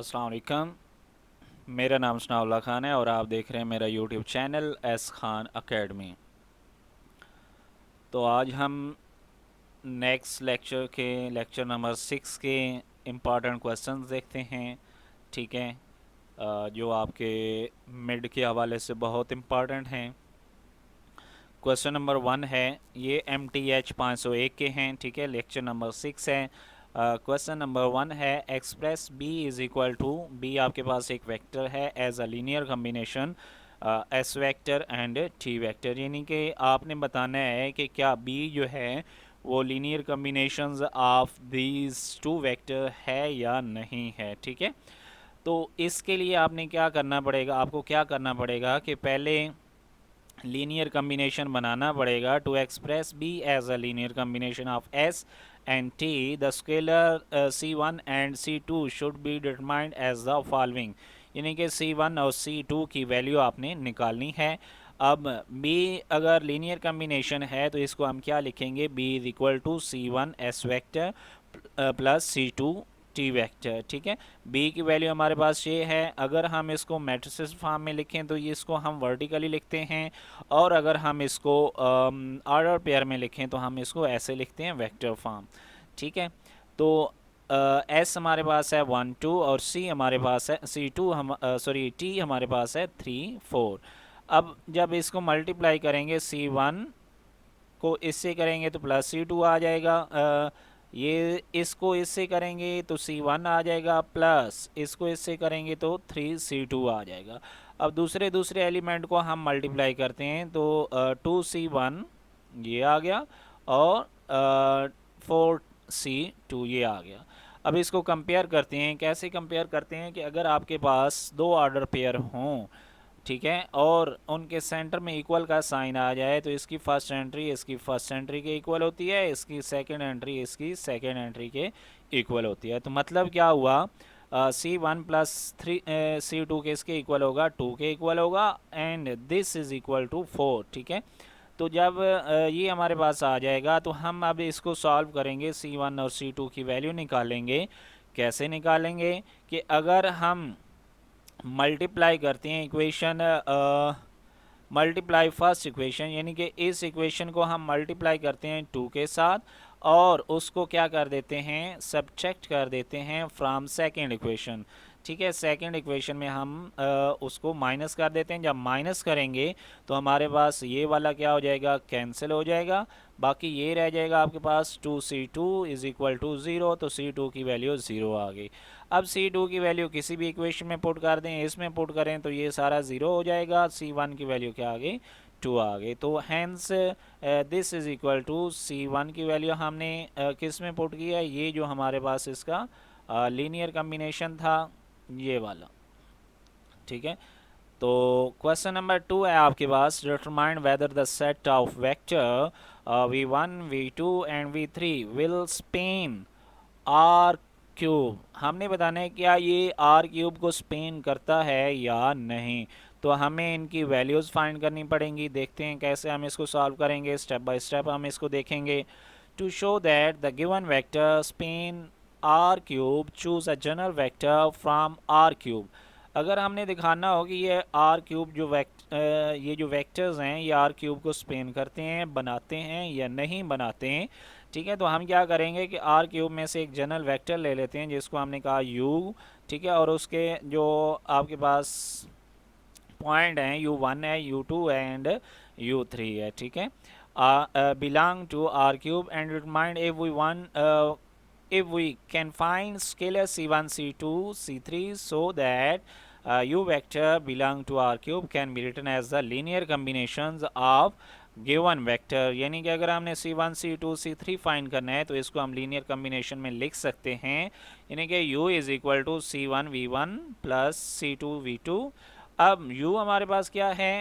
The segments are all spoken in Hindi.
अस्सलाम वालेकुम। मेरा नाम सनाउल्लाह खान है और आप देख रहे हैं मेरा YouTube channel S Khan academy. तो आज हम नेक्स्ट लेक्चर के लेक्चर नंबर 6 के इम्पॉर्टेंट क्वेश्चंस देखते हैं। ठीक है, जो आपके मिड के हवाले से बहुत इम्पॉर्टेंट हैं। क्वेश्चन नंबर 1 है, ये MTH 501 के हैं। ठीक है, लेक्चर नंबर 6 है। क्वेश्चन नंबर 1 है, express B is equal to, B आपके पास एक वेक्टर है as a linear combination S vector and T vector, यानी कि आपने बताना है कि क्या B जो है वो linear combinations of these two vector है या नहीं है। ठीक है, तो इसके लिए आपने क्या करना पड़ेगा, आपको क्या करना पड़ेगा कि पहले लीनियर कम्बिनेशन बनाना पड़ेगा। To express B as a linear combination of S and T, the scalar C1 and C2 should be determined as the following, यानी कि C1 और C2 की वैल्यू आपने निकालनी है। अब B अगर लीनियर कम्बिनेशन है तो इसको हम क्या लिखेंगे, B is equal to C1 S vector plus C2 T vector. ठीक है, बी की वैल्यू हमारे पास ये है। अगर हम इसको मैट्रिसेस फॉर्म में लिखें तो ये इसको हम वर्टिकली लिखते हैं, और अगर हम इसको ऑर्डर पेयर में लिखें तो हम इसको ऐसे लिखते हैं, वेक्टर फॉर्म। ठीक है, तो एस हमारे पास है 1 2 और सी हमारे पास है C2 हम सॉरी टी हमारे पास है 3 4। अब जब इसको मल्टीप्लाई करेंगे C1 को इससे करेंगे तो प्लस C2 आ जाएगा, ये इसको इससे करेंगे तो C1 आ जाएगा, प्लस इसको इससे करेंगे तो 3C2 आ जाएगा। अब दूसरे दूसरे एलिमेंट को हम मल्टीप्लाई करते हैं तो 2C1 ये आ गया और 4C2 ये आ गया। अब इसको कंपेयर करते हैं। कैसे कंपेयर करते हैं कि अगर आपके पास दो ऑर्डर पेयर हों, ठीक है, और उनके सेंटर में इक्वल का साइन आ जाए तो इसकी फर्स्ट एंट्री इसकी फर्स्ट एंट्री के इक्वल होती है, इसकी सेकंड एंट्री इसकी सेकंड एंट्री के इक्वल होती है। तो मतलब क्या हुआ, C1 प्लस 3 C2 के इसके इक्वल होगा, 2 के इक्वल होगा, and this is equal to 4। ठीक है, तो जब ये हमारे पास आ जाएगा तो हम अब इसको सॉल्व करेंगे, C1 और C2 की वैल्यू निकालेंगे। कैसे निकालेंगे कि अगर हम मल्टीप्लाई करते हैं इक्वेशन, मल्टीप्लाई फर्स्ट इक्वेशन, यानी कि इस इक्वेशन को हम मल्टीप्लाई करते हैं 2 के साथ और उसको क्या कर देते हैं, सब्ट्रैक्ट कर देते हैं फ्रॉम सेकेंड इक्वेशन। ठीक है, सेकेंड इक्वेशन में हम उसको माइनस कर देते हैं। जब माइनस करेंगे तो हमारे पास ये वाला क्या हो जाएगा, कैंसिल हो जाएगा, बाकी ये रह जाएगा आपके पास 2C2 इज इक्वल टू 0, तो C2 की वैल्यू 0 आ गई। अब C2 की वैल्यू किसी भी इक्वेशन में पुट कर दें, इसमें पुट करें तो ये सारा 0 हो जाएगा। C1 की वैल्यू क्या आ गई, 2 आ गई। तो hence this is equal to C1 की वैल्यू हमने किस में पुट किया, ये जो हमारे पास इसका लीनियर कम्बिनेशन था ये वाला। ठीक है, तो क्वेश्चन नंबर 2 है आपके पास, determine whether the set of vector V1 V2 and V3 will span R cube. हमने बताना है क्या ये आर क्यूब को स्पेन करता है या नहीं। तो हमें इनकी वैल्यूज़ फाइंड करनी पड़ेंगी। देखते हैं कैसे हम इसको सॉल्व करेंगे, स्टेप बाय स्टेप हम इसको देखेंगे। To show that the given vector span R cube, choose a general vector from R cube. अगर हमने दिखाना हो कि ये आर क्यूब जो ये जो वेक्टर्स हैं ये आर क्यूब को स्पेन करते हैं, बनाते हैं या नहीं बनाते हैं। ठीक है, तो हम क्या करेंगे कि आर क्यूब में से एक जनरल वेक्टर ले लेते हैं जिसको हमने कहा U। ठीक है, और उसके जो आपके पास पॉइंट हैं U1 है, U2 है एंड U3 है। ठीक है, belong to R cube and determine if we can find scalar C1 C2 C3 so that U vector belong to R cube can be written as the linear combinations of given vector, यानी कि अगर हमने C1 C2 C3 फाइंड करना है तो इसको हम लीनियर कम्बिनेशन में लिख सकते हैं, यानी कि U is equal to C1 V1 plus C2 V2। अब U हमारे पास क्या है,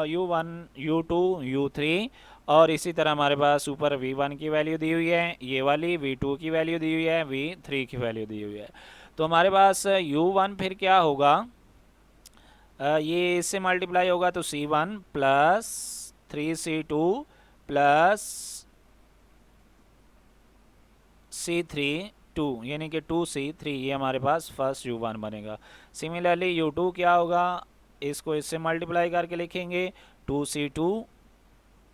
U1 U2 U3, और इसी तरह हमारे पास ऊपर V1 की वैल्यू दी हुई है, ये वाली V2 की वैल्यू दी हुई है, V3 की वैल्यू दी हुई है। तो हमारे पास U1 फिर क्या होगा, ये इससे मल्टीप्लाई होगा तो C1 plus 3C2 plus C3 2 यानी कि 2C3, ये हमारे पास फर्स्ट U1 बनेगा। सिमिलरली U2 क्या होगा, इसको इससे मल्टीप्लाई करके लिखेंगे 2C2।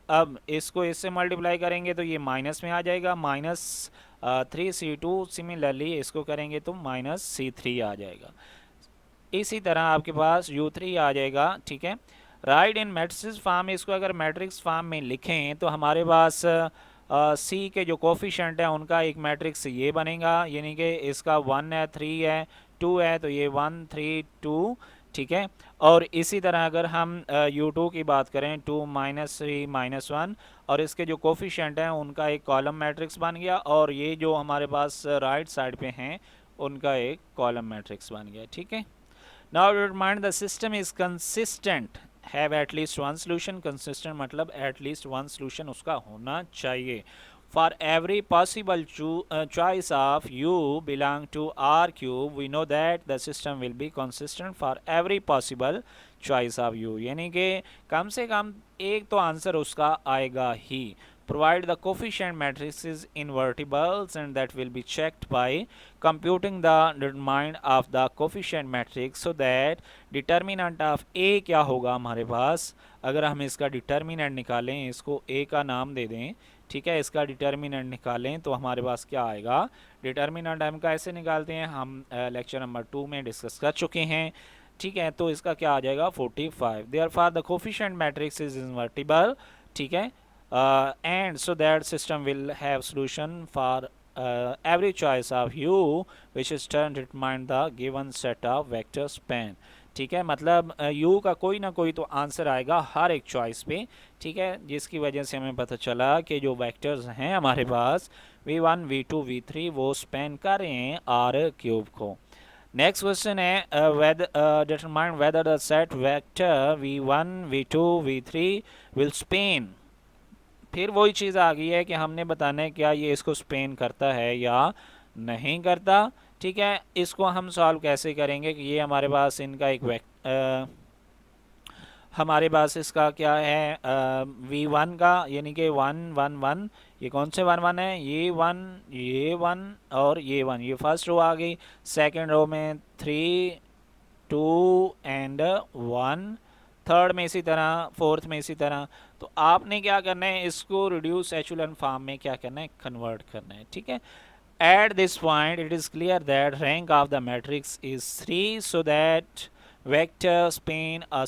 अब इसको इससे मल्टीप्लाई करेंगे तो ये माइनस में आ जाएगा, -3C2। सिमिलरली इसको करेंगे तो -C3 आ जाएगा। इसी तरह आपके पास U3 आ जाएगा। ठीक है, राइट इन मैट्रिक्स फॉर्म, इसको अगर मैट्रिक्स फॉर्म में लिखें तो हमारे पास सी के जो कोफिशेंट है उनका एक मैट्रिक्स ये बनेगा, यानी कि इसका 1 है, 3 है, 2 है, तो ये 1 3 2। ठीक है, और इसी तरह अगर हम U2 की बात करें 2 -3 -1, और इसके जो कोफिशेंट हैं उनका एक कॉलम मैट्रिक्स बन गया, और ये जो हमारे पास राइट साइड पे हैं उनका एक कॉलम मैट्रिक्स बन गया। ठीक है, now remind the system is consistent, have at least one solution। consistent मतलब at least one solution उसका होना चाहिए। for every possible choice of u belong to R cube, we know that the system will be consistent for every possible choice of u, यानी कि कम से कम एक तो आंसर उसका आएगा ही। provide the coefficient matrices invertibles and that will be checked by computing the determinant of the coefficient matrix, so that determinant of a क्या होगा हमारे पास, अगर हम इसका डिटर्मिनेंट निकालें, इसको a का नाम दे दें। ठीक है, इसका डिटर्मिनेंट निकालें तो हमारे पास क्या आएगा, डिटर्मिनेंट हम कैसे निकालते हैं, हम लेक्चर नंबर 2 में डिस्कस कर चुके हैं। ठीक है, तो इसका क्या आ जाएगा 45। Therefore the coefficient matrix is invertible. ठीक है, and so that system will have solution for every choice of u which is determined the given set of vector span। ठीक है, मतलब u का कोई ना कोई तो आंसर आएगा हर एक चॉइस पे। ठीक है, जिसकी वजह से हमें पता चला कि जो वेक्टर्स हैं हमारे पास v1 v2 v3 वो स्पेन कर रहे हैं r क्यूब को। नेक्स्ट क्वेश्चन है determine whether the set vector v1 v2 v3 will Spain. फिर वही चीज़ आ गई है कि हमने बताना है क्या ये इसको स्पेन करता है या नहीं करता। ठीक है, इसको हम सॉल्व कैसे करेंगे कि ये हमारे पास इनका एक हमारे पास इसका क्या है v1 का, यानी कि 1 1 1, ये कौन से 1 1 है, ये 1 ये 1 और ये 1, ये फर्स्ट रो आ गई। सेकंड रो में 3 2 एंड 1, थर्ड में इसी तरह, फोर्थ में इसी तरह। तो आपने क्या करना है, इसको रिड्यूस एचुलन फॉर्म में क्या करना है, कन्वर्ट करना है। ठीक है, at this point it is clear that rank of the matrix is 3, so that vector Spain a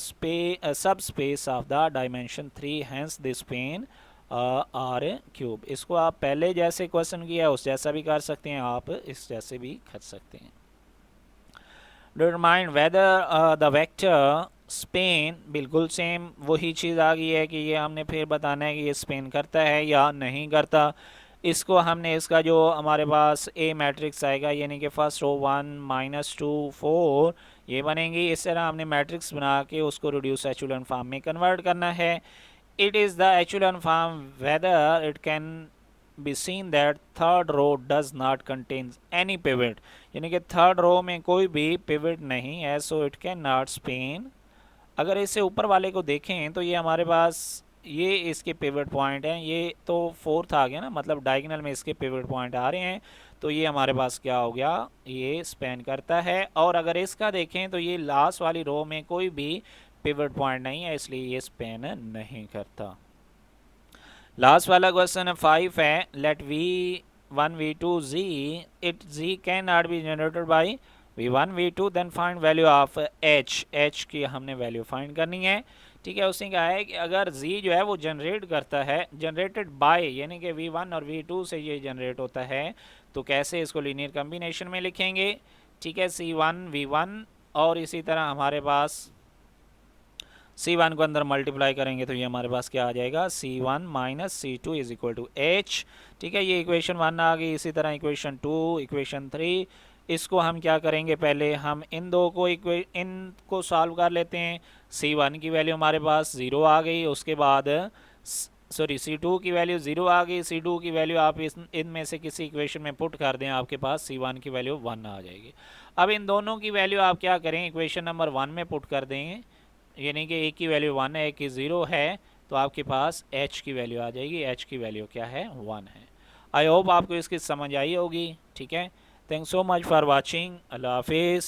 subspace of the dimension 3, hence this span R cube. इसको आप पहले जैसे क्वेश्चन किया उस जैसा भी कर सकते हैं, आप इस जैसे भी कर सकते हैं। Determine whether the vector Spain, बिल्कुल सेम वही चीज़ आ गई है कि ये हमने फिर बताना है कि ये स्पेन करता है या नहीं करता। इसको हमने इसका जो हमारे पास ए मैट्रिक्स आएगा, यानी कि फर्स्ट रो 1 -2 4 ये बनेंगी। इस तरह हमने मैट्रिक्स बना के उसको रिड्यूस एचुलन फॉर्म में कन्वर्ट करना है। It is the echelon form whether it can be seen that third row does not contains any pivot, यानी कि थर्ड रो में कोई भी पिवट नहीं है, so it can not Spain. अगर इससे ऊपर वाले को देखें तो ये हमारे पास ये इसके पिवट पॉइंट हैं, ये तो फोर्थ आ गया ना, मतलब डायगोनल में इसके पिवट पॉइंट आ रहे हैं, तो ये हमारे पास क्या हो गया, ये स्पेन करता है। और अगर इसका देखें तो ये लास्ट वाली रो में कोई भी पिवट पॉइंट नहीं है, इसलिए ये स्पेन नहीं करता। लास्ट वाला क्वेश्चन 5 है, let v1 v2 z, it z can not be generated by v1 v2, then find value of h की हमने वैल्यू फाइंड करनी है। ठीक है, उसने कहा है कि अगर z जो है वो जनरेट करता है, जनरेटेड बाय यानी कि v1 और v2 से ये जनरेट होता है, तो कैसे इसको लीनियर कम्बिनेशन में लिखेंगे। ठीक है, c1 v1 और इसी तरह हमारे पास c1 को अंदर मल्टीप्लाई करेंगे तो ये हमारे पास क्या आ जाएगा, c1 minus c2 is equal to h। ठीक है, ये इक्वेशन 1 आ गई। इसी तरह इक्वेशन 2, इक्वेशन 3, इसको हम क्या करेंगे, पहले हम इन दो को इनको सॉल्व कर लेते हैं। c1 की वैल्यू हमारे पास 0 आ गई, उसके बाद सॉरी c2 की वैल्यू 0 आ गई। c2 की वैल्यू आप इनमें से किसी इक्वेशन में पुट कर दें, आपके पास c1 की वैल्यू 1 आ जाएगी। अब इन दोनों की वैल्यू आप क्या करें, इक्वेशन नंबर 1 में पुट कर देंगे, यानी कि एक की वैल्यू 1 है, एक की 0 है, तो आपके पास h की वैल्यू आ जाएगी। h की वैल्यू क्या है, 1 है। आई होप आपको इसकी समझ आई होगी। ठीक है, thanks so much for watching. अल्लाह हाफिज़।